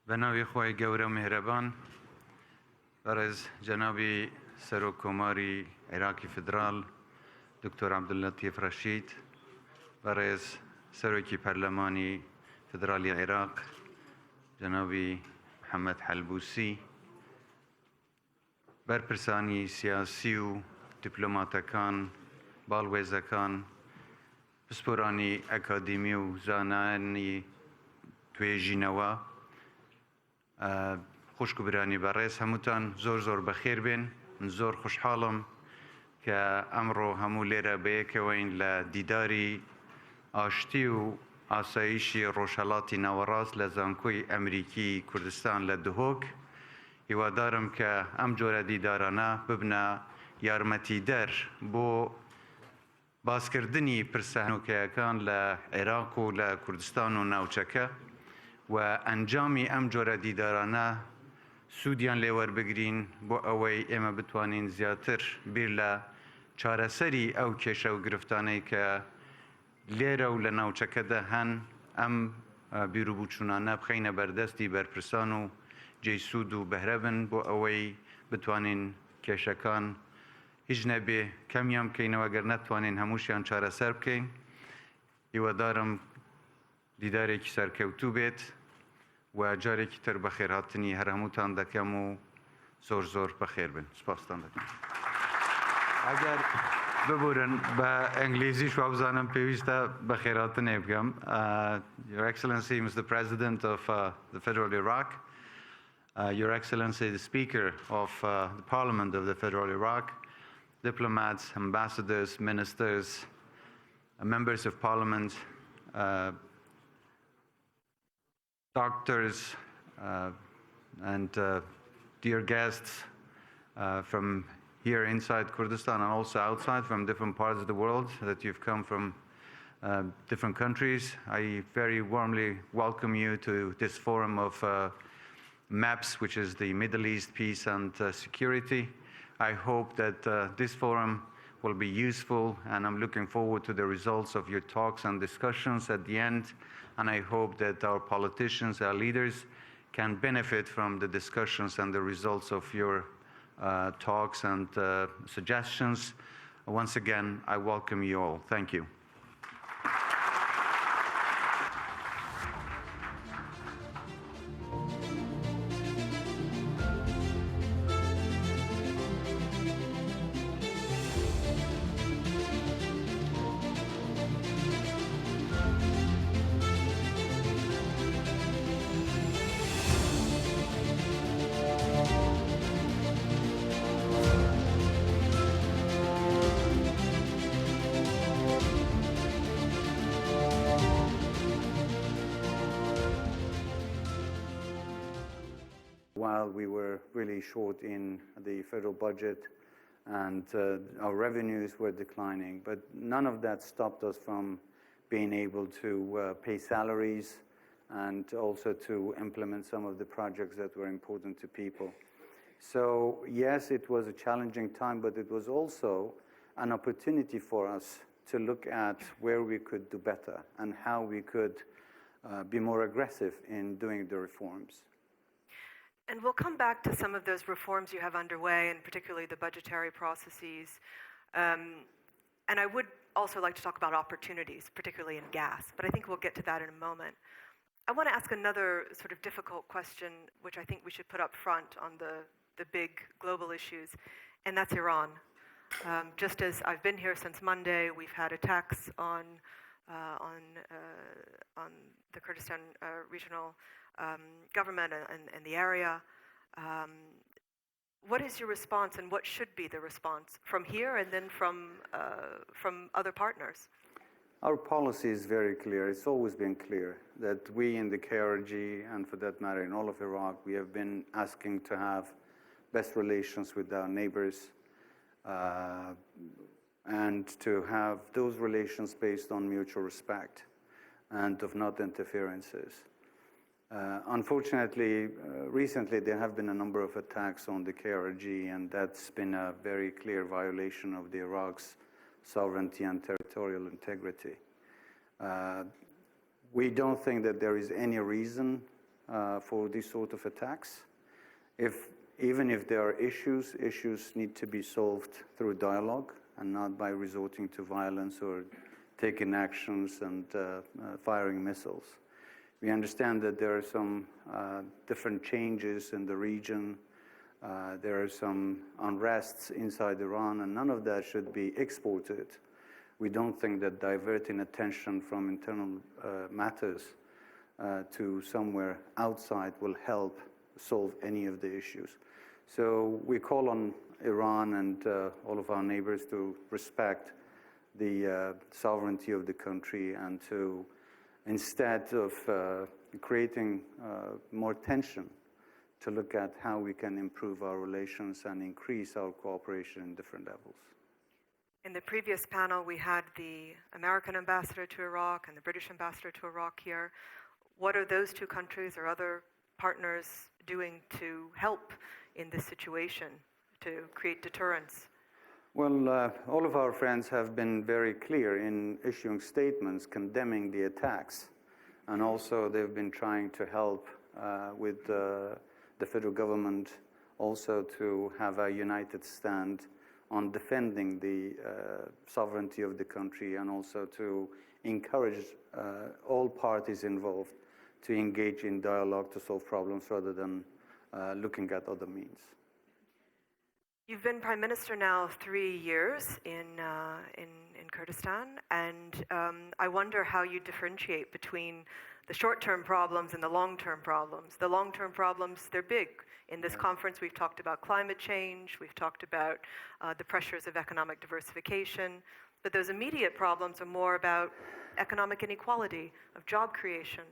بناوی خوای گەورە مهرەبان بەڕێز جەنابی سەرۆکۆماری عێراقی فدرال دکتۆر عەبدولەتیف ڕەشید بەڕێز سەرۆکی پەرلەمانی فدرالی عێراق جەنابی محەممەد حەلبووسی بەرپرسانی سیاسی و دیپلۆماتەکان باڵوێزەکان پسپۆرانی ئەکادیمی و زانایانی توێژینەوە خوشک و برانی بەڕێز هەمووتان زۆر بەخێر بێن من زۆر خوشحاڵم کە ئەمڕۆ هەموو لێرە بەیەکەوەین لە دیداری ئاشتی و ئاسایشی ڕۆژهەڵاتی ناوەڕاست لە زانکۆی ئەمریکی کوردستان لە دهۆک هیوادارم کە ئەم جۆرە دیدارانە ببنە یارمەتیدەر بۆ باسکردنی پرسەهنۆکەیەکان لە عێراق و لە کوردستان و ناوچەکە و ئەنجامی ئەم جۆرە دیدارانە سوودیان لێوەربگرین بۆ ئەوەی ئێمە بتوانین زیاتر بیر لە چارەسەری ئەو کێشە و گرفتانەی کە لێرە و لە ناوچەکەدا هەن ئەم بیر و بووچوونانە بخەینە بەردەستی بەرپرسان و جێیسوود و بەهرە بن بۆ ئەوەی بتوانین کێشەکان هیچ نەبێ کەمیان بکەینەوە گەر نەتوانین هەمووشیان چارەسەر بکەین هیوادارم دیدارێکی سەرکەوتوو بێت و جارێکی تر بەخێرهاتنی هەر هەمووتان دەکەم و زۆر بەخێر بن سپاستان دەکەم ئەگەر ببورن بە ئەنگلیزیش وابزانم پێویستە بەخێرهاتنێ بکەم Your Excellency, Mr. President of the Federal Iraq, Your Excellency, the Speaker of the Parliament of the Federal Iraq, diplomats, ambassadors, ministers, members of Parliament, doctors, and dear guests from here inside Kurdistan and also outside from different parts of the world that you've come from different countries. I very warmly welcome you to this forum of MAPS, which is the Middle East Peace and Security. I hope that this forum will be useful, and I'm looking forward to the results of your talks and discussions at the end. And I hope that our politicians, our leaders, can benefit from the discussions and the results of your talks and suggestions. Once again, I welcome you all. Thank you. While we were really short in the federal budget and our revenues were declining, but none of that stopped us from being able to pay salaries and also to implement some of the projects that were important to people. So yes, it was a challenging time, but it was also an opportunity for us to look at where we could do better and how we could be more aggressive in doing the reforms. And we'll come back to some of those reforms you have underway, and particularly the budgetary processes. And I would also like to talk about opportunities, particularly in gas, but I think we'll get to that in a moment. I want to ask another sort of difficult question, which I think we should put up front on the big global issues, and that's Iran. Just as I've been here since Monday, we've had attacks on the Kurdistan regional government and the area. What is your response, and what should be the response from here and then from other partners? Our policy is very clear. It's always been clear that we in the KRG, and for that matter in all of Iraq, we have been asking to have best relations with our neighbors and to have those relations based on mutual respect and of not interferences. Unfortunately, recently there have been a number of attacks on the KRG, and that's been a very clear violation of the Iraq's sovereignty and territorial integrity. We don't think that there is any reason for these sort of attacks. Even if there are issues need to be solved through dialogue and not by resorting to violence or taking actions and firing missiles. We understand that there are some different changes in the region. There are some unrests inside Iran, and none of that should be exported. We don't think that diverting attention from internal matters to somewhere outside will help solve any of the issues. So we call on Iran and all of our neighbors to respect the sovereignty of the country and to, instead of creating more tension, to look at how we can improve our relations and increase our cooperation in different levels. In the previous panel, we had the American ambassador to Iraq and the British ambassador to Iraq here. What are those two countries or other partners doing to help in this situation, to create deterrence? Well, all of our friends have been very clear in issuing statements condemning the attacks. And also they've been trying to help with the federal government also to have a united stand on defending the sovereignty of the country, and also to encourage all parties involved to engage in dialogue to solve problems rather than looking at other means. You've been Prime Minister now 3 years in Kurdistan, and I wonder how you differentiate between the short-term problems and the long-term problems. The long-term problems, they're big. In this conference, we've talked about climate change, we've talked about the pressures of economic diversification, but those immediate problems are more about economic inequality, of job creation,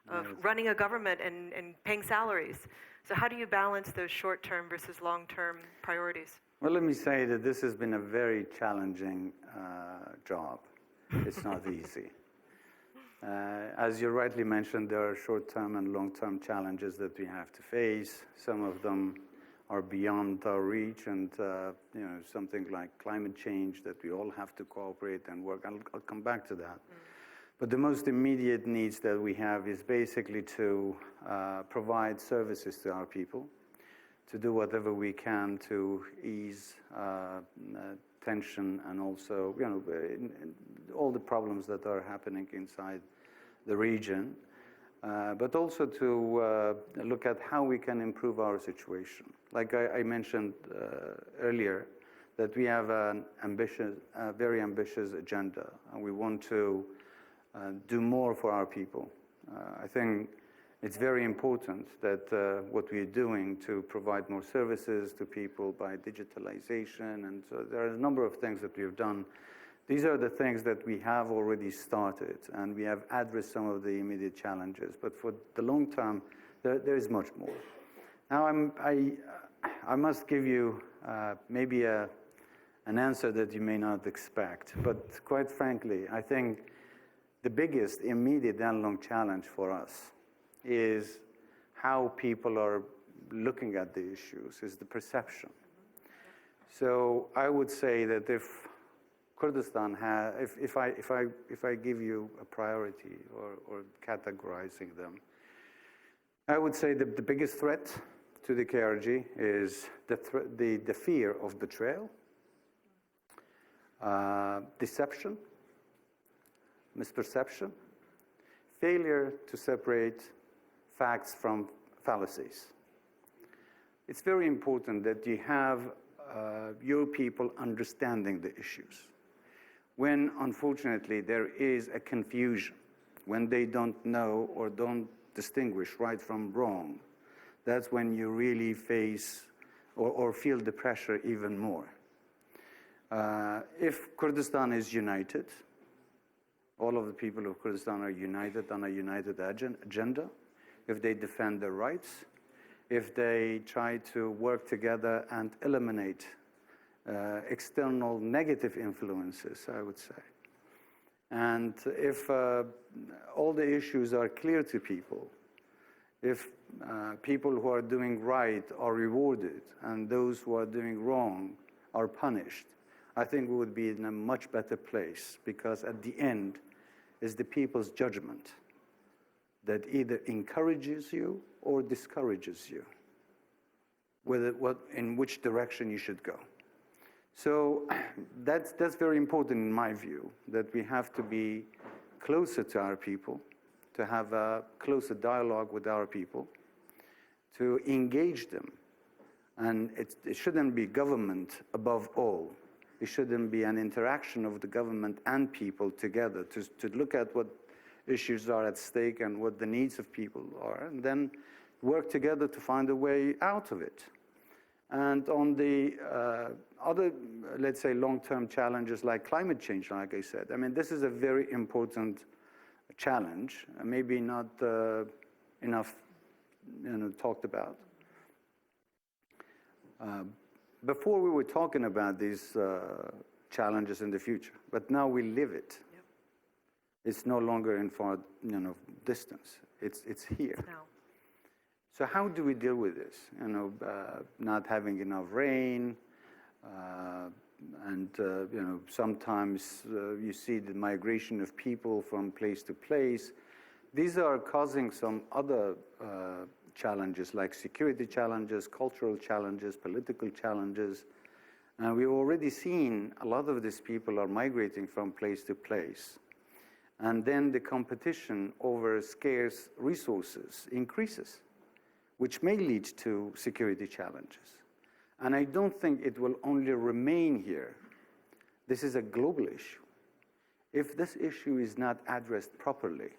of running a government and paying salaries. So how do you balance those short-term versus long-term priorities? Well, let me say that this has been a very challenging job. It's not easy. As you rightly mentioned, there are short-term and long-term challenges that we have to face. Some of them are beyond our reach, and something like climate change that we all have to cooperate and work. I'll come back to that. But the most immediate needs that we have is basically to provide services to our people, to do whatever we can to ease tension and also, all the problems that are happening inside the region, but also to look at how we can improve our situation. Like I mentioned earlier, that we have an ambitious, very ambitious agenda, and we want to do more for our people. I think it's very important that what we're doing to provide more services to people by digitalization, and so there are a number of things that we've done. These are the things that we have already started, and we have addressed some of the immediate challenges. But for the long term, there is much more. Now, I must give you maybe an answer that you may not expect, but quite frankly, I think the biggest immediate and long challenge for us is how people are looking at the issues, is the perception. So I would say that if Kurdistan has, if I give you a priority or categorizing them, I would say that the biggest threat to the KRG is the fear of betrayal, deception, misperception, failure to separate facts from fallacies. It's very important that you have your people understanding the issues. When, unfortunately, there is a confusion, when they don't know or don't distinguish right from wrong, that's when you really face or feel the pressure even more. If Kurdistan is united, all of the people of Kurdistan are united on a united agenda, if they defend their rights, if they try to work together and eliminate external negative influences, I would say. And if all the issues are clear to people, if people who are doing right are rewarded and those who are doing wrong are punished, I think we would be in a much better place, because at the end is the people's judgment that either encourages you or discourages you, in which direction you should go. So that's very important in my view, that we have to be closer to our people, to have a closer dialogue with our people, to engage them. And it shouldn't be government above all. It shouldn't be an interaction of the government and people together to look at what issues are at stake and what the needs of people are, and then work together to find a way out of it. And on the other, let's say, long-term challenges like climate change, like I said, I mean, this is a very important challenge, maybe not enough talked about. Before we were talking about these challenges in the future, but now we live it. Yep. It's no longer in far distance. It's here. It's now. So how do we deal with this? Not having enough rain, and sometimes you see the migration of people from place to place. These are causing some other challenges like security challenges, cultural challenges, political challenges. And we've already seen a lot of these people are migrating from place to place. And then the competition over scarce resources increases, which may lead to security challenges. And I don't think it will only remain here. This is a global issue. If this issue is not addressed properly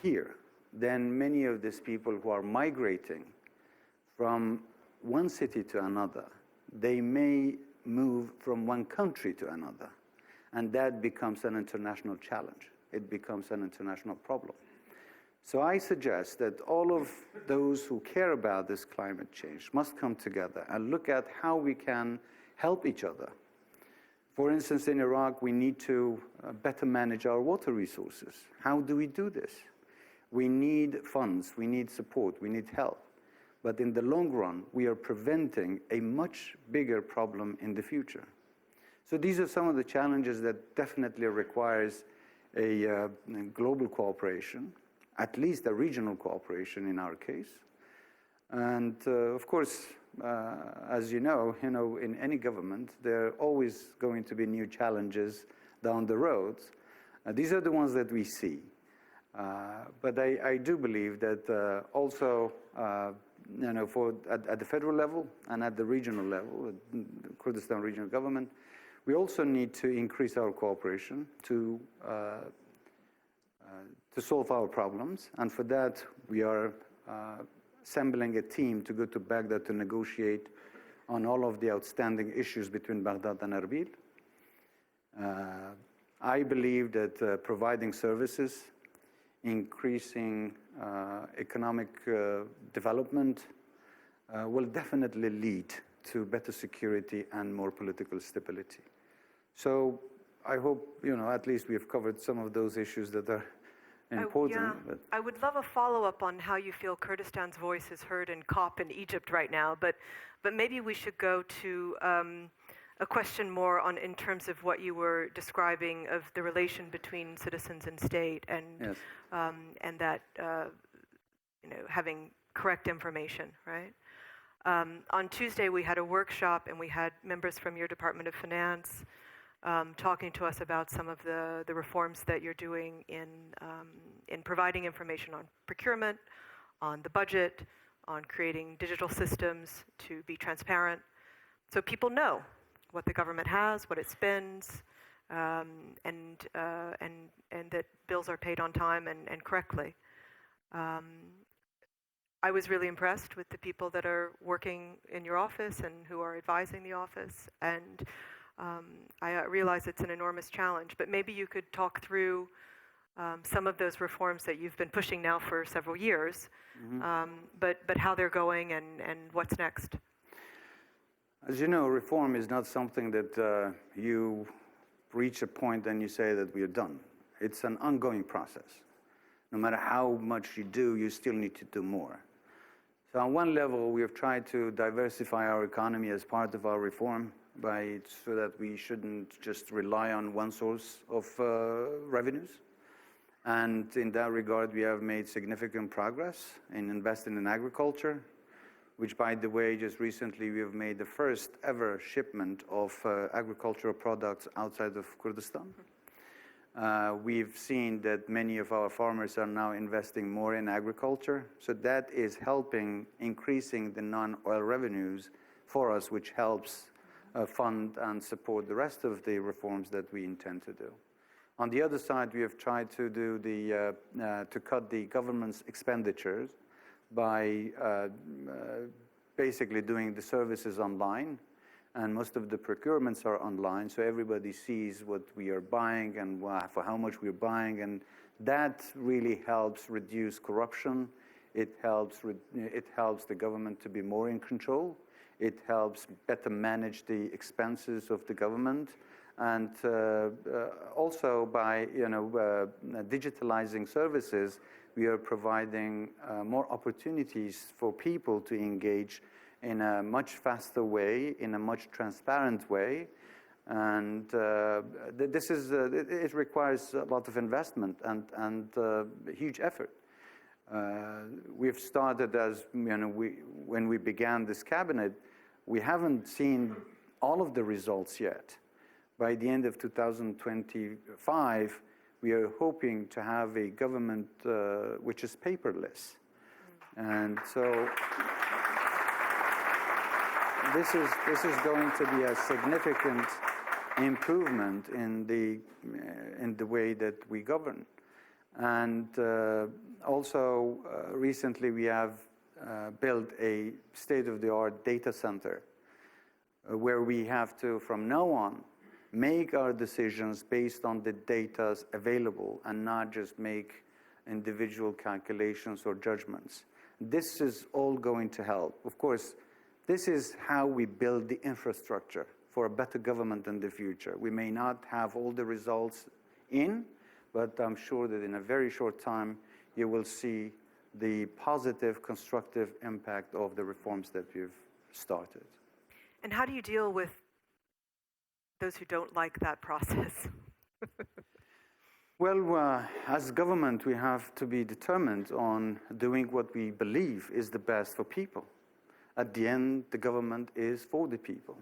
here, then many of these people who are migrating from one city to another, they may move from one country to another. And that becomes an international challenge. It becomes an international problem. So I suggest that all of those who care about this climate change must come together and look at how we can help each other. For instance, in Iraq, we need to better manage our water resources. How do we do this? We need funds, we need support, we need help. But in the long run, we are preventing a much bigger problem in the future. So these are some of the challenges that definitely requires a global cooperation, at least a regional cooperation in our case. And of course, as you know, in any government, there are always going to be new challenges down the road. These are the ones that we see. But I do believe that also, at the federal level and at the regional level, the Kurdistan regional government, we also need to increase our cooperation to solve our problems. And for that, we are assembling a team to go to Baghdad to negotiate on all of the outstanding issues between Baghdad and Erbil. I believe that providing services, increasing economic development will definitely lead to better security and more political stability. So I hope, at least we have covered some of those issues that are important. I would love a follow-up on how you feel Kurdistan's voice is heard in COP in Egypt right now, but maybe we should go to a question more in terms of what you were describing of the relation between citizens and state, and Yes. And that having correct information, right? On Tuesday we had a workshop and we had members from your Department of Finance talking to us about some of the reforms that you're doing in providing information on procurement, on the budget, on creating digital systems to be transparent, so people know what the government has, what it spends, and that bills are paid on time and correctly. I was really impressed with the people that are working in your office and who are advising the office, and I realize it's an enormous challenge, but maybe you could talk through some of those reforms that you've been pushing now for several years, but how they're going and what's next. As you know, reform is not something that you reach a point and you say that we are done. It's an ongoing process. No matter how much you do, you still need to do more. So on one level, we have tried to diversify our economy as part of our reform so that we shouldn't just rely on one source of revenues. And in that regard, we have made significant progress in investing in agriculture, which, by the way, just recently we have made the first ever shipment of agricultural products outside of Kurdistan. We've seen that many of our farmers are now investing more in agriculture. So that is helping increasing the non-oil revenues for us, which helps fund and support the rest of the reforms that we intend to do. On the other side, we have tried to do to cut the government's expenditures by basically doing the services online, and most of the procurements are online, so everybody sees what we are buying and for how much we're buying, and that really helps reduce corruption. It helps the government to be more in control. It helps better manage the expenses of the government, and also by digitalizing services, we are providing more opportunities for people to engage in a much faster way, in a much transparent way, and this is it requires a lot of investment and huge effort. We've started as when we began this cabinet, we haven't seen all of the results yet. By the end of 2025, we are hoping to have a government which is paperless, and so this is going to be a significant improvement in the way that we govern. And also recently we have built a state-of-the-art data center where we have to, from now on, make our decisions based on the data available and not just make individual calculations or judgments. This is all going to help. Of course, this is how we build the infrastructure for a better government in the future. We may not have all the results in, but I'm sure that in a very short time, you will see the positive, constructive impact of the reforms that we've started. And how do you deal with those who don't like that process? Well, as government, we have to be determined on doing what we believe is the best for people. At the end, the government is for the people,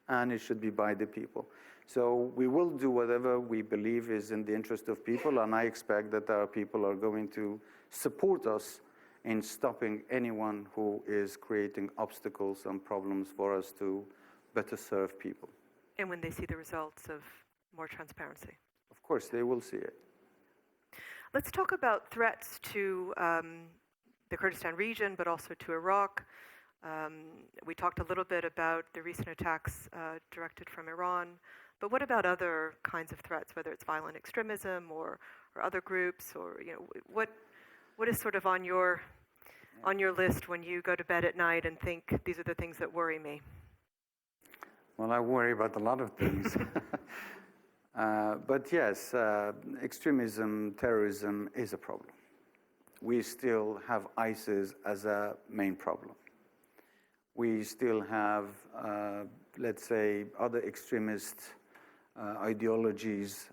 and it should be by the people. So we will do whatever we believe is in the interest of people, and I expect that our people are going to support us in stopping anyone who is creating obstacles and problems for us to better serve people. And when they see the results of more transparency? Of course, they will see it. Let's talk about threats to the Kurdistan region, but also to Iraq. We talked a little bit about the recent attacks directed from Iran, but what about other kinds of threats, whether it's violent extremism or other groups, or what is sort of on your list when you go to bed at night and think these are the things that worry me? Well, I worry about a lot of things. But yes, extremism, terrorism is a problem. We still have ISIS as a main problem. We still have, let's say, other extremist ideologies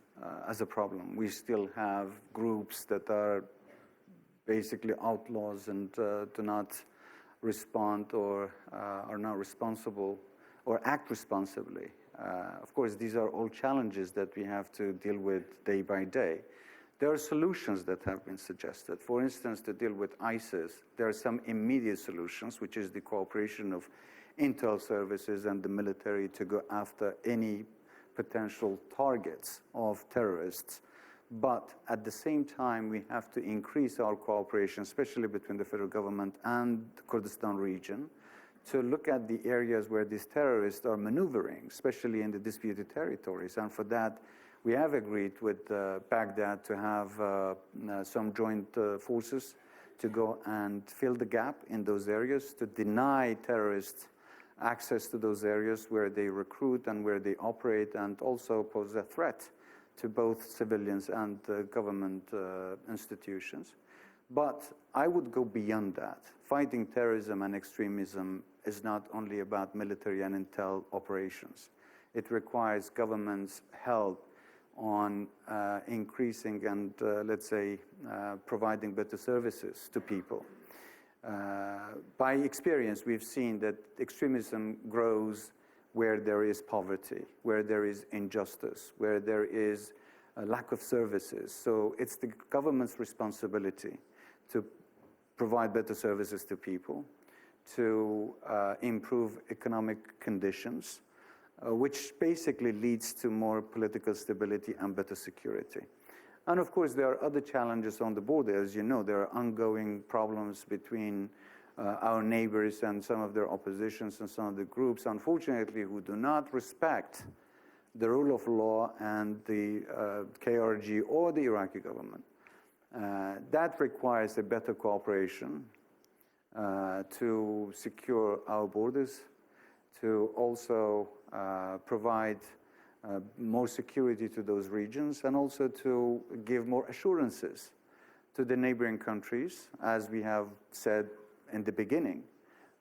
as a problem. We still have groups that are basically outlaws and do not respond or are not responsible or act responsibly. Of course, these are all challenges that we have to deal with day by day. There are solutions that have been suggested. For instance, to deal with ISIS, there are some immediate solutions, which is the cooperation of intel services and the military to go after any potential targets of terrorists. But at the same time, we have to increase our cooperation, especially between the federal government and the Kurdistan region, to look at the areas where these terrorists are maneuvering, especially in the disputed territories. And for that, we have agreed with Baghdad to have some joint forces to go and fill the gap in those areas, to deny terrorists access to those areas where they recruit and where they operate, and also pose a threat to both civilians and government institutions. But I would go beyond that. Fighting terrorism and extremism is not only about military and intel operations. It requires government's help on increasing and, let's say, providing better services to people. By experience, we've seen that extremism grows where there is poverty, where there is injustice, where there is a lack of services. So it's the government's responsibility to provide better services to people, to improve economic conditions, which basically leads to more political stability and better security. And of course, there are other challenges on the border. As you know, there are ongoing problems between our neighbors and some of their oppositions and some of the groups, unfortunately, who do not respect the rule of law and the KRG or the Iraqi government. That requires a better cooperation to secure our borders, to also provide more security to those regions, and also to give more assurances to the neighboring countries, as we have said in the beginning,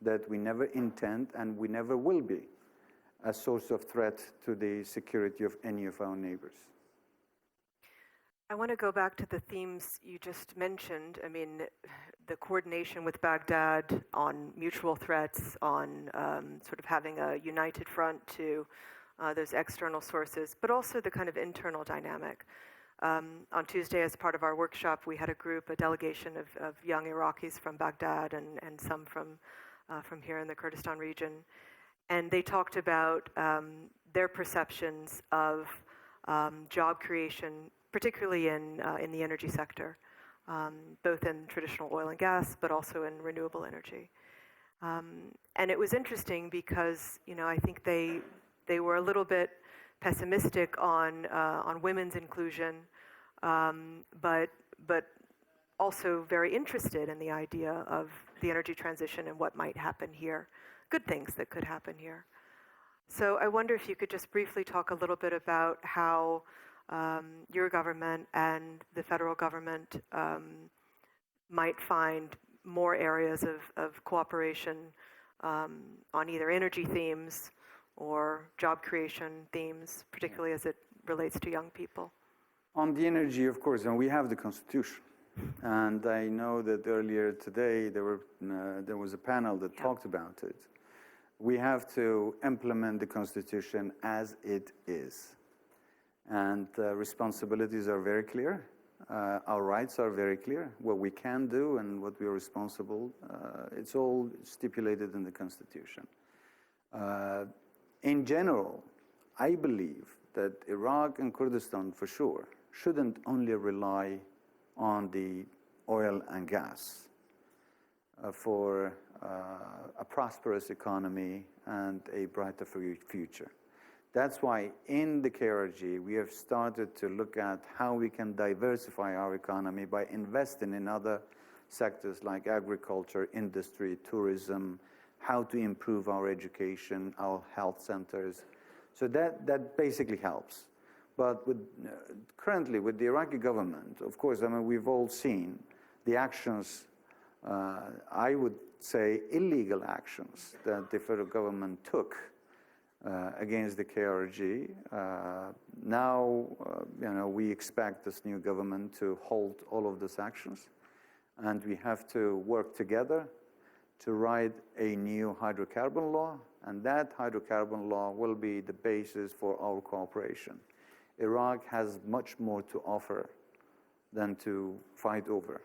that we never intend and we never will be a source of threat to the security of any of our neighbors. I want to go back to the themes you just mentioned. I mean, the coordination with Baghdad on mutual threats, on sort of having a united front to those external sources, but also the kind of internal dynamic. On Tuesday, as part of our workshop, we had a delegation of young Iraqis from Baghdad and some from here in the Kurdistan region. And they talked about their perceptions of job creation, particularly in the energy sector, both in traditional oil and gas, but also in renewable energy. And it was interesting because, I think they were a little bit pessimistic on women's inclusion, but also very interested in the idea of the energy transition and what might happen here, good things that could happen here. So I wonder if you could just briefly talk a little bit about how your government and the federal government might find more areas of cooperation on either energy themes or job creation themes, particularly as it relates to young people. On the energy, of course, and we have the Constitution. And I know that earlier today there was a panel that talked about it. We have to implement the Constitution as it is. And responsibilities are very clear. Our rights are very clear. What we can do and what we are responsible, it's all stipulated in the Constitution. In general, I believe that Iraq and Kurdistan, for sure, shouldn't only rely on the oil and gas for a prosperous economy and a brighter future. That's why in the KRG, we have started to look at how we can diversify our economy by investing in other sectors like agriculture, industry, tourism, how to improve our education, our health centers. So that basically helps. But currently with the Iraqi government, of course, I mean, we've all seen the actions, I would say illegal actions that the federal government took against the KRG. Now, we expect this new government to halt all of those actions, and we have to work together to write a new hydrocarbon law, and that hydrocarbon law will be the basis for our cooperation. Iraq has much more to offer than to fight over.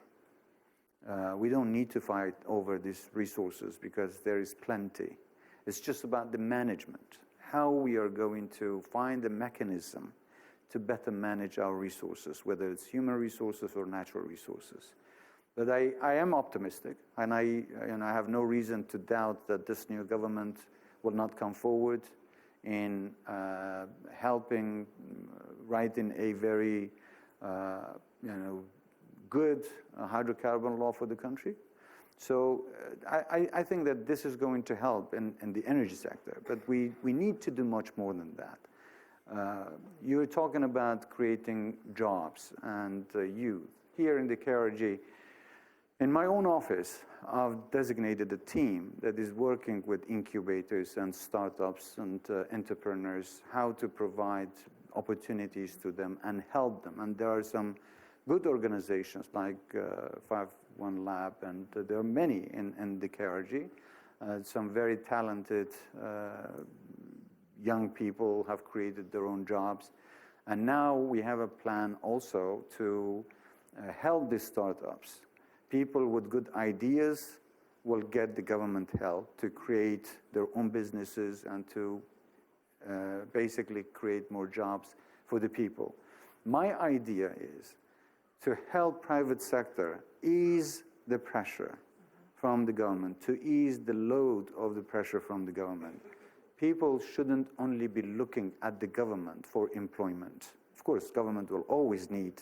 We don't need to fight over these resources because there is plenty. It's just about the management, how we are going to find a mechanism to better manage our resources, whether it's human resources or natural resources. But I am optimistic, and I have no reason to doubt that this new government will not come forward in helping writing a very good hydrocarbon law for the country. So I think that this is going to help in the energy sector, but we need to do much more than that. You're talking about creating jobs and youth. Here in the KRG, in my own office, I've designated a team that is working with incubators and startups and entrepreneurs, how to provide opportunities to them and help them. And there are some good organizations like 5-1 Lab, and there are many in the KRG. Some very talented young people have created their own jobs. And now we have a plan also to help these startups. People with good ideas will get the government help to create their own businesses and to basically create more jobs for the people. My idea is to help private sector ease the pressure from the government, to ease the load of the pressure from the government. People shouldn't only be looking at the government for employment. Of course, government will always need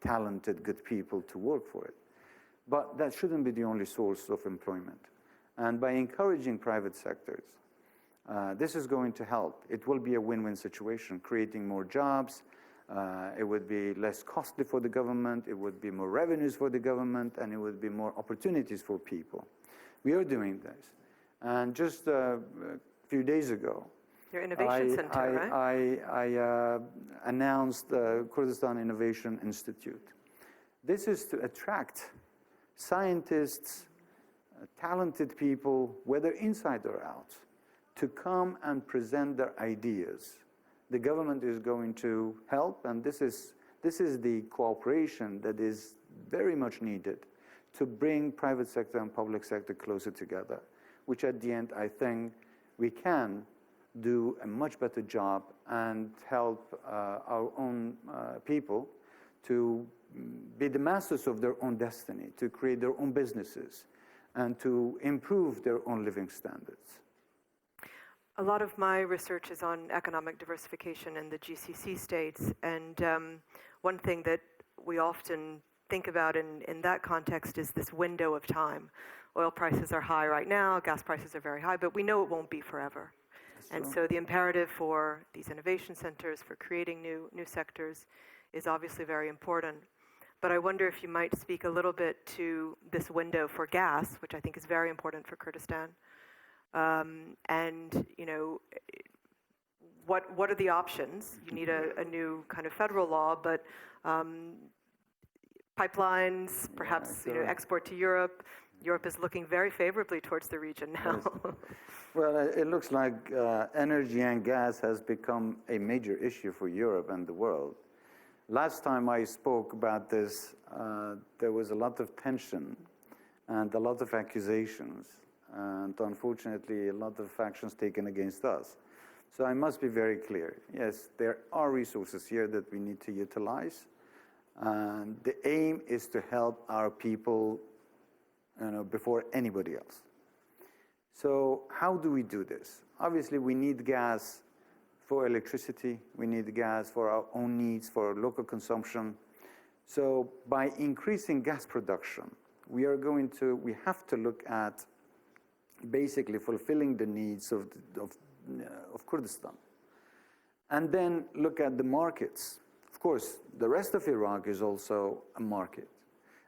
talented, good people to work for it. But that shouldn't be the only source of employment. And by encouraging private sectors, this is going to help. It will be a win-win situation, creating more jobs. It would be less costly for the government. It would be more revenues for the government, and it would be more opportunities for people. We are doing this. And just a few days ago, your innovation center, right? I announced the Kurdistan Innovation Institute. This is to attract scientists, talented people, whether inside or out, to come and present their ideas. The government is going to help, and this is the cooperation that is very much needed to bring private sector and public sector closer together, which at the end I think we can do a much better job and help our own people to be the masters of their own destiny, to create their own businesses, and to improve their own living standards. A lot of my research is on economic diversification in the GCC states, and one thing that we often think about in that context is this window of time. Oil prices are high right now, gas prices are very high, but we know it won't be forever. And so the imperative for these innovation centers, for creating new sectors, is obviously very important. But I wonder if you might speak a little bit to this window for gas, which I think is very important for Kurdistan. And you know, what are the options? You need a new kind of federal law, but pipelines, perhaps export to Europe. Europe is looking very favorably towards the region now. Yes. Well, it looks like energy and gas has become a major issue for Europe and the world. Last time I spoke about this, there was a lot of tension and a lot of accusations, and unfortunately a lot of actions taken against us. So I must be very clear. Yes, there are resources here that we need to utilize, and the aim is to help our people, before anybody else. So how do we do this? Obviously, we need gas for electricity. We need gas for our own needs, for local consumption. So by increasing gas production, we have to look at basically fulfilling the needs of Kurdistan. And then look at the markets. Of course, the rest of Iraq is also a market.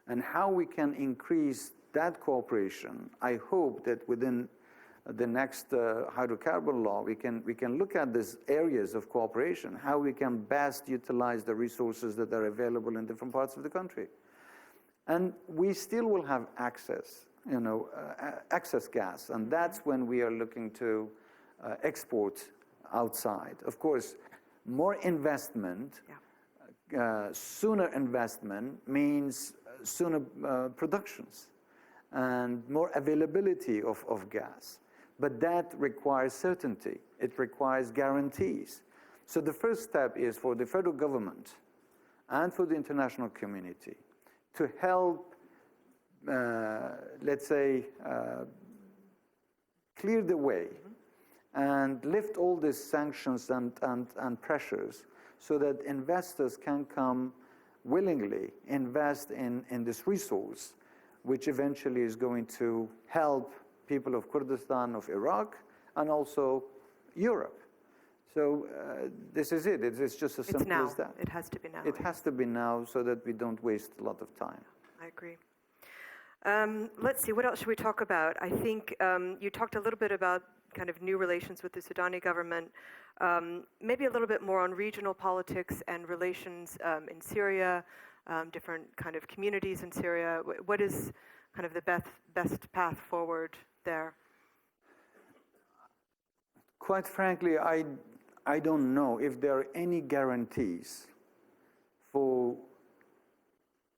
And how we can increase that cooperation, I hope that within the next hydrocarbon law, we can look at these areas of cooperation, how we can best utilize the resources that are available in different parts of the country. And we still will have access, excess gas, and that's when we are looking to export outside. Of course, more investment, sooner investment means sooner productions and more availability of gas. But that requires certainty. It requires guarantees. So the first step is for the federal government and for the international community to help, let's say, clear the way and lift all these sanctions and pressures so that investors can come willingly invest in this resource, which eventually is going to help people of Kurdistan, of Iraq, and also Europe. So this is it. It's just as simple as that. It has to be now. It has to be now so that we don't waste a lot of time. I agree. Let's see, what else should we talk about? I think you talked a little bit about kind of new relations with the Sudani government. Maybe a little bit more on regional politics and relations in Syria, different kind of communities in Syria. What is kind of the best path forward there? Quite frankly, I don't know if there are any guarantees for,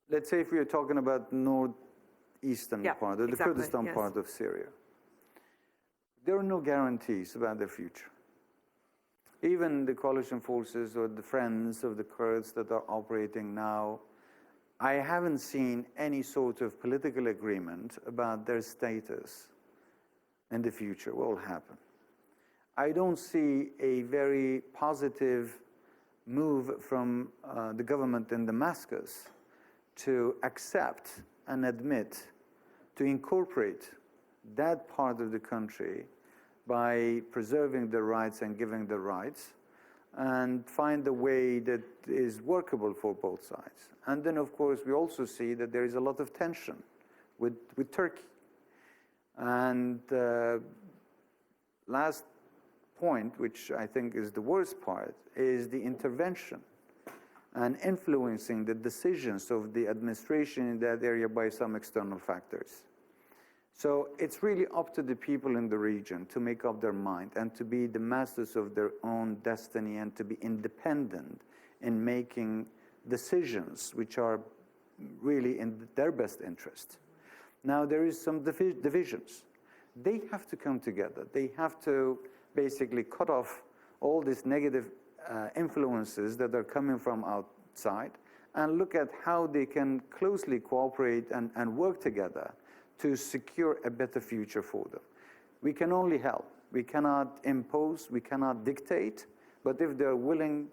let's say if we are talking about northeastern part, the Kurdistan part of Syria. There are no guarantees about the future. Even the coalition forces or the friends of the Kurds that are operating now, I haven't seen any sort of political agreement about their status in the future, what will happen. I don't see a very positive move from the government in Damascus to accept and admit, to incorporate that part of the country by preserving the rights and giving the rights, and find a way that is workable for both sides. And then, of course, we also see that there is a lot of tension with Turkey. And last point, which I think is the worst part, is the intervention and influencing the decisions of the administration in that area by some external factors. So it's really up to the people in the region to make up their mind and to be the masters of their own destiny and to be independent in making decisions which are really in their best interest. Now, there is some divisions. They have to come together. They have to basically cut off all these negative influences that are coming from outside and look at how they can closely cooperate and work together to secure a better future for them. We can only help. We cannot impose, we cannot dictate, but if they're willing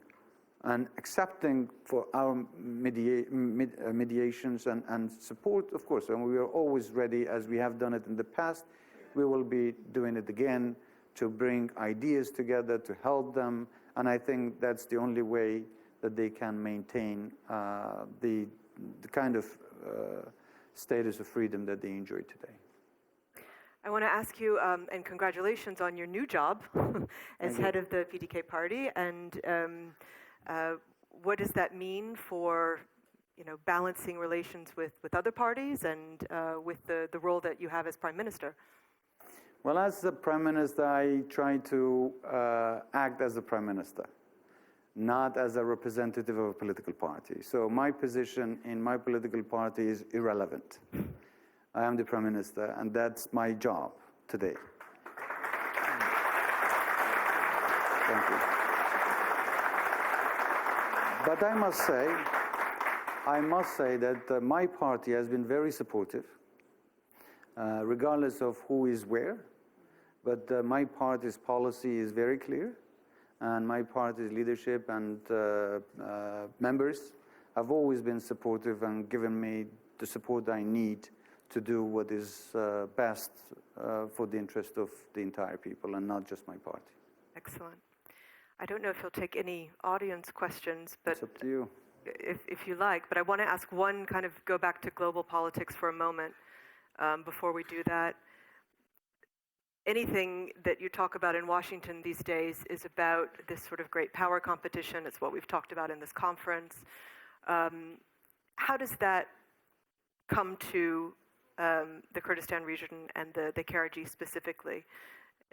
and accepting for our mediations and support, of course, and we are always ready, as we have done it in the past, we will be doing it again to bring ideas together, to help them, and I think that's the only way that they can maintain the kind of status of freedom that they enjoy today. I want to ask you, and congratulations on your new job as head of the PDK party, and what does that mean for, you know, balancing relations with other parties and with the role that you have as Prime Minister? Well, as the Prime Minister, I try to act as the Prime Minister, not as a representative of a political party. So my position in my political party is irrelevant. I am the Prime Minister, and that's my job today. Thank you. But I must say that my party has been very supportive, regardless of who is where. But my party's policy is very clear, and my party's leadership and members have always been supportive and given me the support I need to do what is best for the interest of the entire people and not just my party. Excellent. I don't know if you'll take any audience questions, but it's up to you. If you like, but I want to ask one, kind of go back to global politics for a moment before we do that. Anything that you talk about in Washington these days is about this sort of great power competition. It's what we've talked about in this conference. How does that come to the Kurdistan region and the KRG specifically?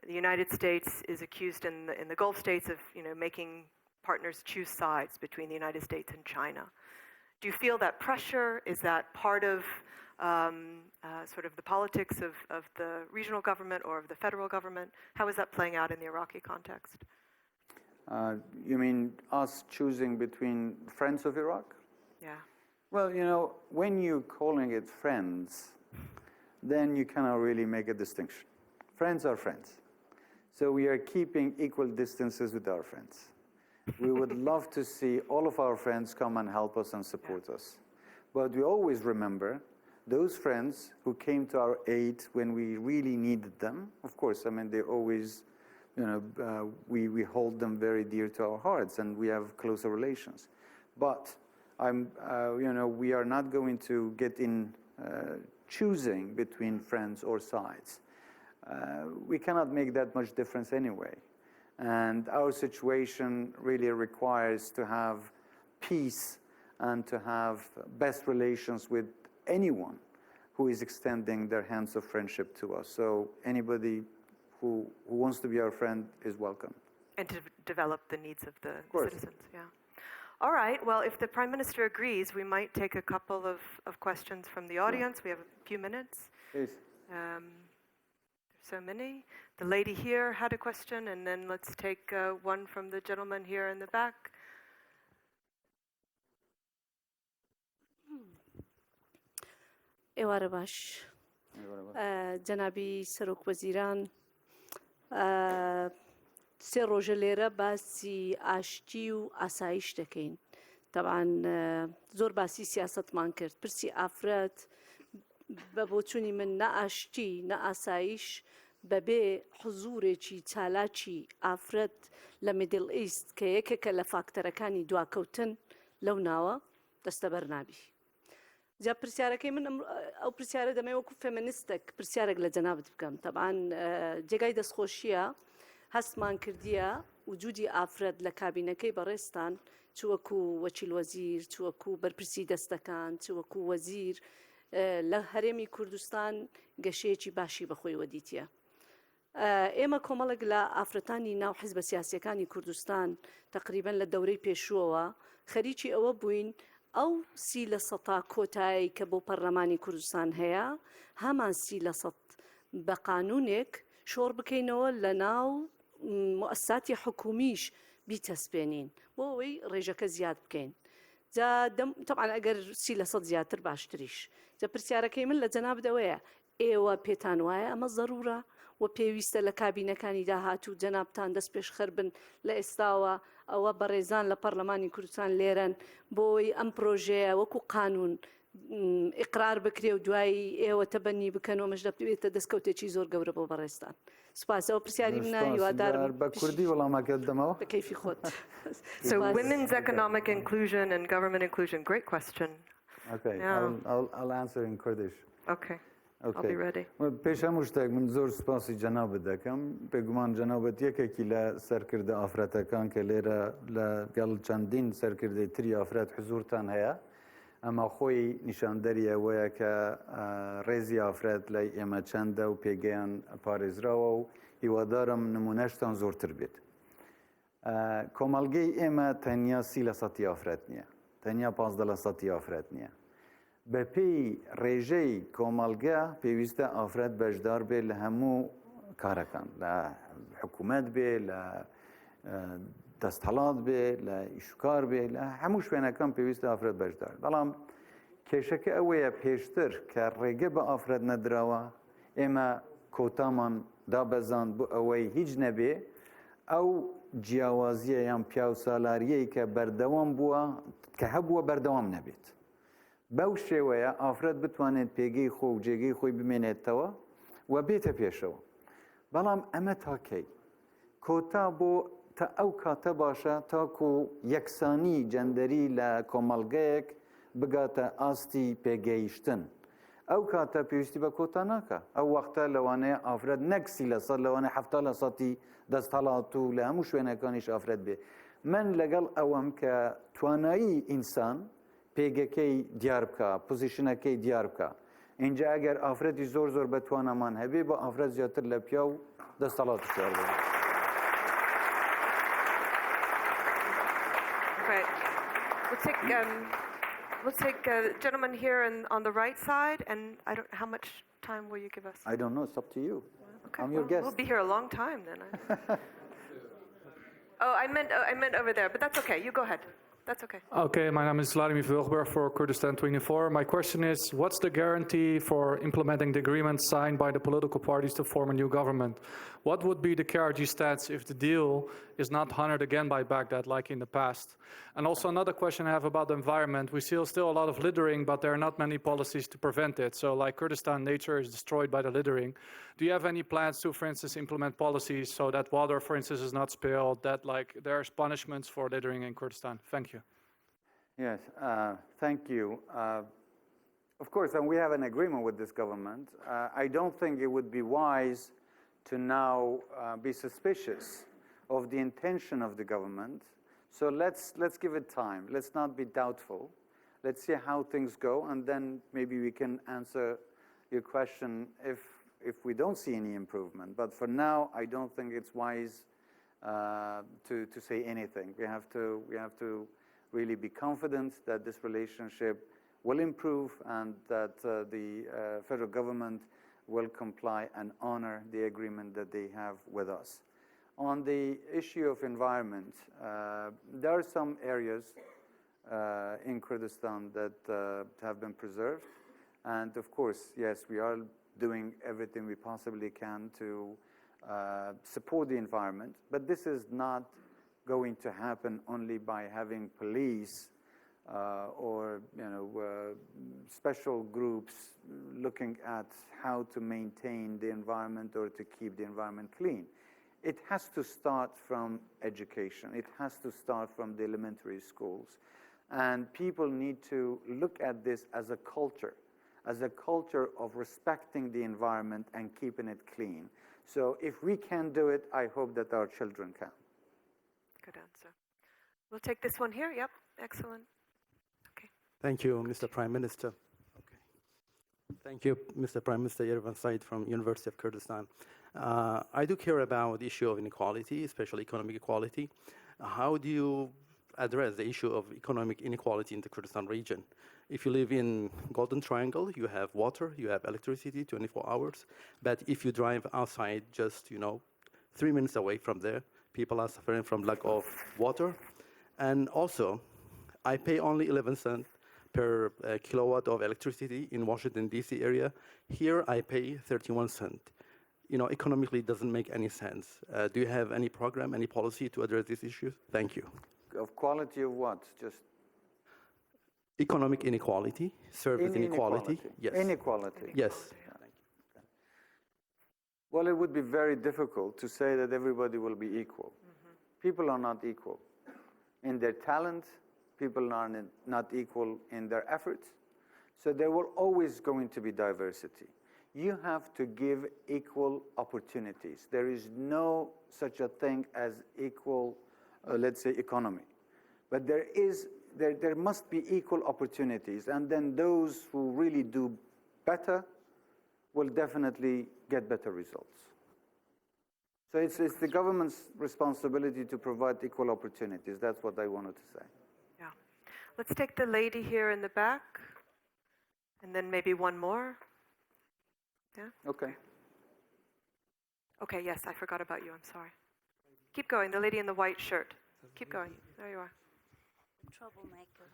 The United States is accused in the Gulf states of, you know, making partners choose sides between the United States and China. Do you feel that pressure? Is that part of sort of the politics of the regional government or of the federal government? How is that playing out in the Iraqi context? You mean us choosing between friends of Iraq? Yeah. Well, you know, when you're calling it friends, then you cannot really make a distinction. Friends are friends. So we are keeping equal distances with our friends. We would love to see all of our friends come and help us and support us. But we always remember those friends who came to our aid when we really needed them. Of course, I mean, they always, you know, we hold them very dear to our hearts and we have closer relations. But you know, we are not going to get in choosing between friends or sides. we cannot make that much difference anyway. And our situation really requires to have peace and to have best relations with anyone who is extending their hands of friendship to us. So anybody who wants to be our friend is welcome. And to develop the needs of the course. citizens, yeah. All right, well, if the Prime Minister agrees, we might take a couple of questions from the audience. We have a few minutes. Please. There's so many. The lady here had a question, and then let's take one from the gentleman here in the back. ئێوارە باش جەنابی سەرۆک وەزیران سێ ڕۆژە لێرە باسی ئاشتی و ئاسایش دەکەین تەبعاً زۆر باسی سیاسەتمان کرد پرسی ئافرەت بە بۆچوونی من نە ئاشتی نە ئاسایش بەبێ حزورێکی چالاکی ئافرەت لە میدل ئیست کە یەکێکە لە فاکتەرەکانی دواکەوتن لەو ناوە دەستەبەر نابی جا پرسیارەکەی من ئەو پرسیارە دەمەوێت وەکو فێمینیستێک پرسیارێک لە جەنابت بکەم تەبعاً جێگای دەستخۆشیە هەستمان کردیە وجودی ئافرەت لە کابینەکەی بەڕێستان چ وەکو وەکیل وەزیر چ وەکو بەرپرسی دەستەکان چ وەکو وەزیر لە هەرێمی کوردستان گەشەیەکی باشی بەخۆی وەدیتیە ئێمە کۆمەڵێک لە ئافرەتانی ناو حیزبە سیاسیەکانی کوردستان تقریباً لە دەورەی پێشووەوە خەریکی ئەوە بووین ئەو 30% کۆتایی کە بۆ پەرلەمانی کوردستان هەیە هەمان 30% بە قانونێک شۆڕ بکەینەوە لە ناو مؤسساتی حکومیش بیتەسپێنین بۆ ئەوەی ڕێژەکە زیاد بکەین جا طبعاً ئەگەر 30% زیاتر باشتریش جا پرسیارەکەی من لە جەنابت ئەوەیە ئێوە پێتان وایە ئەمە ضرورە و پێویستە لە کابینەکانی داهات و جەنابتان دەست پێش خەربن لە ئێستاوە ئەوە بەڕێزان لە پەرلەمانی کوردستان لێرەن بۆی ئەم پرۆژەیە وەکو قانون ئیقرار بکرێ و دوایی ئێوە تەبەنی بکەن و مەش دەبێتە دەستکەوتێکی زۆر گەورە بۆ بەڕێستان سپاسەوە پرسیاری منە هیوادارم بە کوردی وەڵامەکەت دەمەوە بە کەیفی خۆت So women's economic inclusion and government inclusion, great question. Okay, Yeah. I'll answer in Kurdish. Okay, I'll be ready. پێش هەموو شتێک من زۆر سپاسی جەنابەت دەکەم بێگومان جەنابەت یەکێکی لە سەرکردە ئافرەتەکان کە لێرە لەگەڵ چەندین سەرکردەی تری ئافرەت حزورتان هەیە ئەمە خۆی نیشاندەری ئەوەیە کە ڕێزی ئافرەت لە ئێمە چەندە و پێگەیان پارێزراوە و هیوادارم نمونەشتان زۆرتر بێت کۆمەڵگەی ئێمە تەنیا 30% ئافرەت نییە تەنیا 15% ئافرەت نییە بەپێی ڕێژەی کۆمەڵگە پێویستە ئافرەت بەشدار بێت لە هەموو کارەکان لە حکومەت بێ لە دەستهەڵات بێ لە ئیشوکار بێ لە هەموو شوێنەکان پێویستە ئافرەت بەشدار بەڵام کێشەکە ئەوەیە پێشتر کە ڕێگە بە ئافرەت نەدراوە ئێمە کۆتامان دابەزاند بۆ ئەوەی هیچ نەبێ ئەو جیاوازیە یان پیاو سالاریەی کە بەردەوام بووە کە هەبووە بەردەوام نەبێت بەو شێوەیە ئافرەت بتوانێت پێگەی خۆ و جێگەی خۆی بمێنێتەوە و بێتە پێشەوە بەڵام ئەمە تاکەی کۆتا بۆ تا ئەو کاتە باشە تاکو یەکسانی جەندەری لە کۆمەڵگەیەک بگاتە ئاستی پێگەیشتن ئەو کاتە پێویستی بە کۆتا ناکە ئەو وەختە لەوانەیە ئافرەت نەک 30% لەوانەیە 70% دەستهەڵات و لە هەموو شوێنەکانیش ئافرەت بێ من لەگەڵ ئەوەم کە توانایی ئینسان پێگەکەی دیار بکە پۆزیشنەکەی دیار بکە اینجا ئەگەر ئافرەتی زۆر زۆر بەتوانەمان هەبێ بە ئافرەت زیاتر لە پیا و دەستهەڵات شوێر بێ Right. We'll take a gentleman here on the right side, and I don't. How much time will you give us? I don't know. It's up to you. Okay, I'm your guest. We'll be here a long time then. I meant over there, but that's okay. You go ahead. That's okay. Okay, my name is Vladimir Vilgberg for Kurdistan 24. My question is, what's the guarantee for implementing the agreement signed by the political parties to form a new government? What would be the KRG stance if the deal is not honored again by Baghdad like in the past? And also another question I have about the environment. We see still a lot of littering, but there are not many policies to prevent it. So like Kurdistan, nature is destroyed by the littering. Do you have any plans to, for instance, implement policies so that water, for instance, is not spilled, that like there's punishments for littering in Kurdistan? Thank you. Yes, thank you. Of course, and we have an agreement with this government. I don't think it would be wise to now be suspicious of the intention of the government. So let's give it time. Let's not be doubtful. Let's see how things go, and then maybe we can answer your question if we don't see any improvement. But for now, I don't think it's wise to say anything. We have to really be confident that this relationship will improve and that the federal government will comply and honor the agreement that they have with us. On the issue of environment, there are some areas in Kurdistan that have been preserved. And of course, yes, we are doing everything we possibly can to support the environment. But this is not going to happen only by having police or special groups looking at how to maintain the environment or to keep the environment clean. It has to start from education. It has to start from the elementary schools. And people need to look at this as a culture of respecting the environment and keeping it clean. So if we can do it, I hope that our children can. Good answer. We'll take this one here. Yep, excellent. Okay. Thank you, Mr. Prime Minister. Okay. Thank you, Mr. Prime Minister Yervan Said from University of Kurdistan. I do care about the issue of inequality, especially economic equality. How do you address the issue of economic inequality in the Kurdistan region? If you live in Golden Triangle, you have water, you have electricity 24 hours. But if you drive outside just, 3 minutes away from there, people are suffering from lack of water. And also, I pay only 11 cents per kilowatt of electricity in Washington, D.C. area. Here, I pay 31 cents. Economically, it doesn't make any sense. Do you have any program, any policy to address these issues? Thank you. Of quality of what? Just economic inequality, service inequality. Yes. Inequality. Yes. Well, it would be very difficult to say that everybody will be equal. People are not equal in their talent. People are not equal in their efforts. So there will always going to be diversity. You have to give equal opportunities. There is no such a thing as equal, let's say, economy. But there must be equal opportunities. And then those who really do better will definitely get better results. So it's the government's responsibility to provide equal opportunities. That's what I wanted to say. Yeah. Let's take the lady here in the back, and then maybe one more. Yeah? Okay. Okay, yes, I forgot about you. I'm sorry. Keep going. The lady in the white shirt. Keep going. There you are. Troublemaker.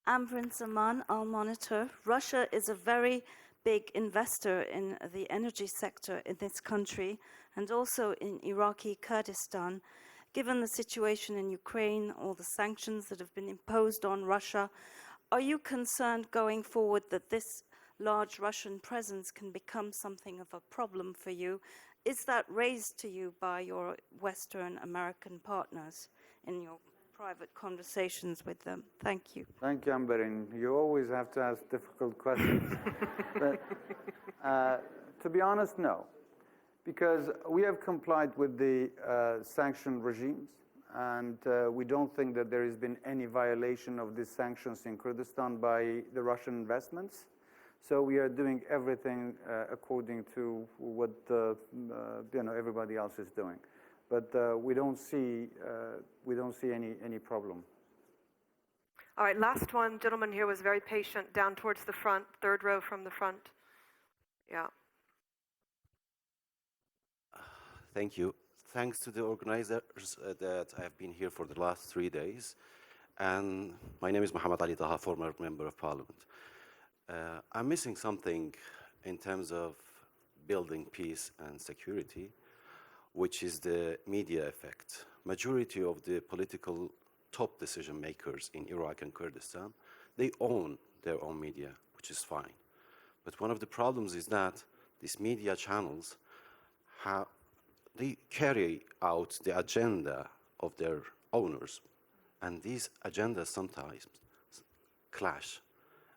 Amrin Zaman, I'll monitor. Russia is a very big investor in the energy sector in this country and also in Iraqi Kurdistan. Given the situation in Ukraine, all the sanctions that have been imposed on Russia, are you concerned going forward that this large Russian presence can become something of a problem for you? Is that raised to you by your Western American partners in your private conversations with them? Thank you. Thank you, Amberin. You always have to ask difficult questions. But to be honest, no. Because we have complied with the sanction regimes, and we don't think that there has been any violation of these sanctions in Kurdistan by the Russian investments. So we are doing everything according to what everybody else is doing. But we don't see any problem. All right, last one. Gentleman here was very patient, down towards the front, third row from the front. Yeah. Thank you. Thanks to the organizers that I have been here for the last 3 days. And my name is Muhammad Ali Taha, former member of parliament. I'm missing something in terms of building peace and security, which is the media effect. Majority of the political top decision makers in Iraq and Kurdistan, they own their own media, which is fine. But one of the problems is that these media channels, they carry out the agenda of their owners, and these agendas sometimes clash.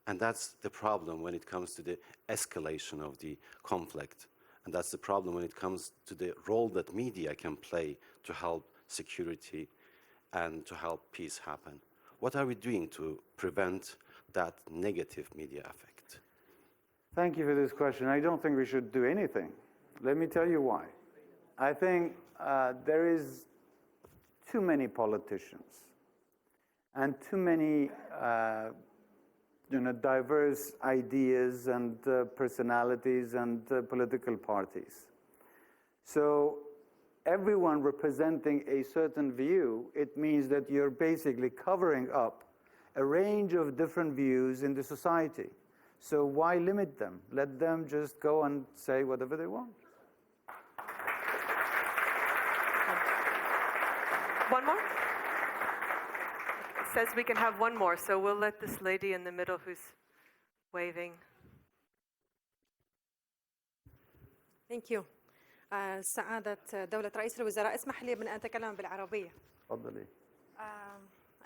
And that's the problem when it comes to the escalation of the conflict And that's the problem when it comes to the role that media can play to help security and to help peace happen. What are we doing to prevent that negative media effect? Thank you for this question. I don't think we should do anything. Let me tell you why. I think there is too many politicians and too many diverse ideas and personalities and political parties. So everyone representing a certain view, it means that you're basically covering up a range of different views in the society. So why limit them? Let them just go and say whatever they want. One more? It says we can have one more, so we'll let this lady in the middle who's waving. Thank you. سعادة دولة رئيس الوزراء، اسمح لي من أن أتكلم بالعربية. تفضلي.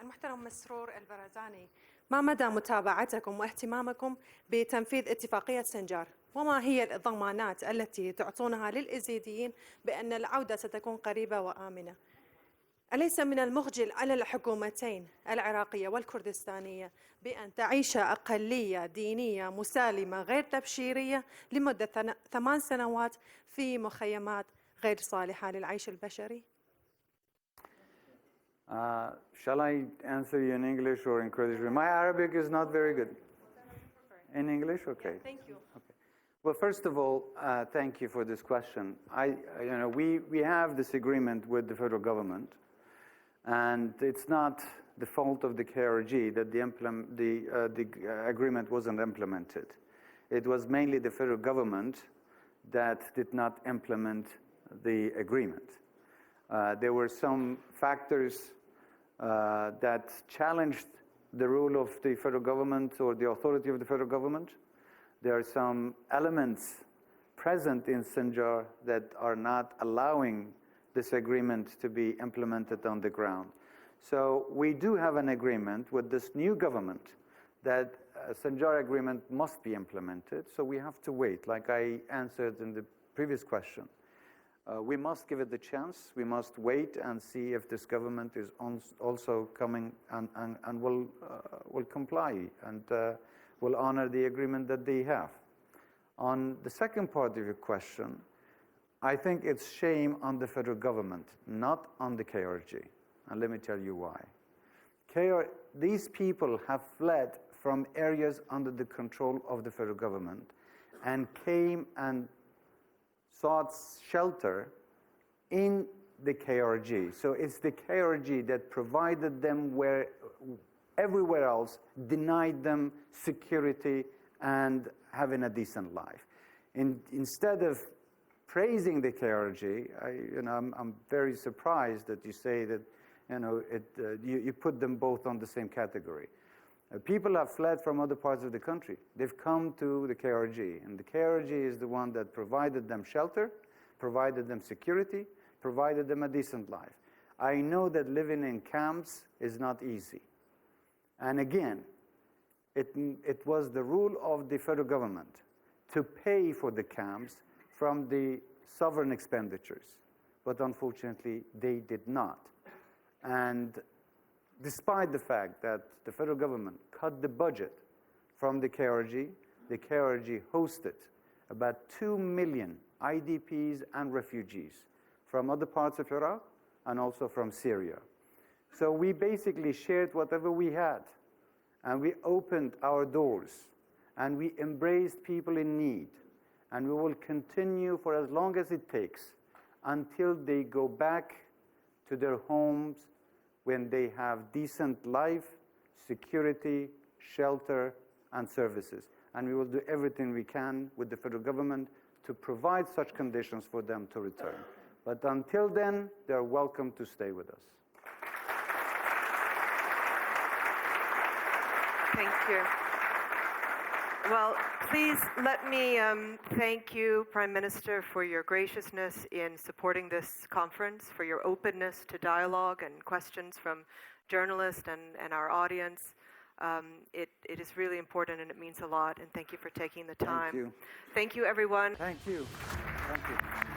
المحترم مسرور البارزاني، ما مدى متابعتكم واهتمامكم بتنفيذ اتفاقية سنجار؟ وما هي الضمانات التي تعطونها للإيزيديين بأن العودة ستكون قريبة وآمنة؟ أليس من المخجل على الحكومتين العراقية والكردستانية بأن تعيش أقلية دينية مسالمة غير تبشيرية لمدة 8 سنوات في مخيمات غير صالحة للعيش البشري؟ Shall I answer you in English or in Kurdish? My Arabic is not very good. In English? Okay. Yeah, thank you. Okay. Well, first of all, thank you for this question. We have this agreement with the federal government, and it's not the fault of the KRG that the agreement wasn't implemented. It was mainly the federal government that did not implement the agreement. There were some factors that challenged the rule of the federal government or the authority of the federal government. There are some elements present in Sinjar that are not allowing this agreement to be implemented on the ground. So we do have an agreement with this new government that a Sinjar agreement must be implemented, so we have to wait, like I answered in the previous question. We must give it the chance. We must wait and see if this government is also coming and will comply and will honor the agreement that they have. On the second part of your question, I think it's shame on the federal government, not on the KRG. And let me tell you why. These people have fled from areas under the control of the federal government and came and sought shelter in the KRG. So it's the KRG that provided them where everywhere else denied them security and having a decent life. Instead of praising the KRG, I'm very surprised that you say that you put them both on the same category. People have fled from other parts of the country. They've come to the KRG, and the KRG is the one that provided them shelter, provided them security, provided them a decent life. I know that living in camps is not easy. And again, it was the rule of the federal government to pay for the camps from the sovereign expenditures. But unfortunately, they did not. And despite the fact that the federal government cut the budget from the KRG hosted about 2 million IDPs and refugees from other parts of Iraq and also from Syria. So we basically shared whatever we had, and we opened our doors, and we embraced people in need, and we will continue for as long as it takes until they go back to their homes when they have decent life, security, shelter, and services. And we will do everything we can with the federal government to provide such conditions for them to return. But until then, they're welcome to stay with us. Thank you. Well, please let me thank you, Prime Minister, for your graciousness in supporting this conference, for your openness to dialogue and questions from journalists and our audience. It is really important and it means a lot, and thank you for taking the time. Thank you. Thank you, everyone. Thank you. Thank you.